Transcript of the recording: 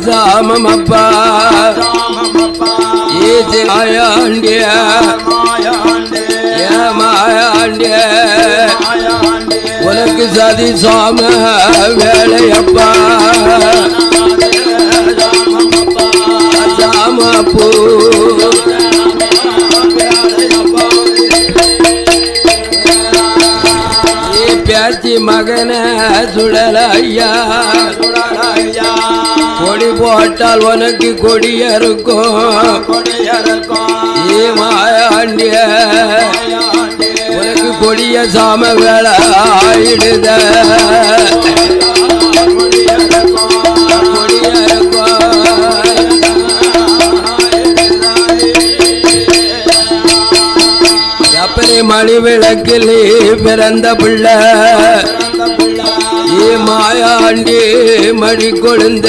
சாமமப்பா easy மாயாண்டிய மாயாண்டிய உனக்கு சதி சாம வேலையப்பா சாமப்பூ பேச்சி மகன சுடலையா கொடி போட்டால் உனக்கு கொடிய இருக்கும் மாயாண்டிய உனக்கு கொடிய சாம வேலை ஆயிடுத மணி விளக்கில் பிறந்த பிள்ளை மாயாண்டி மணி கொழுந்த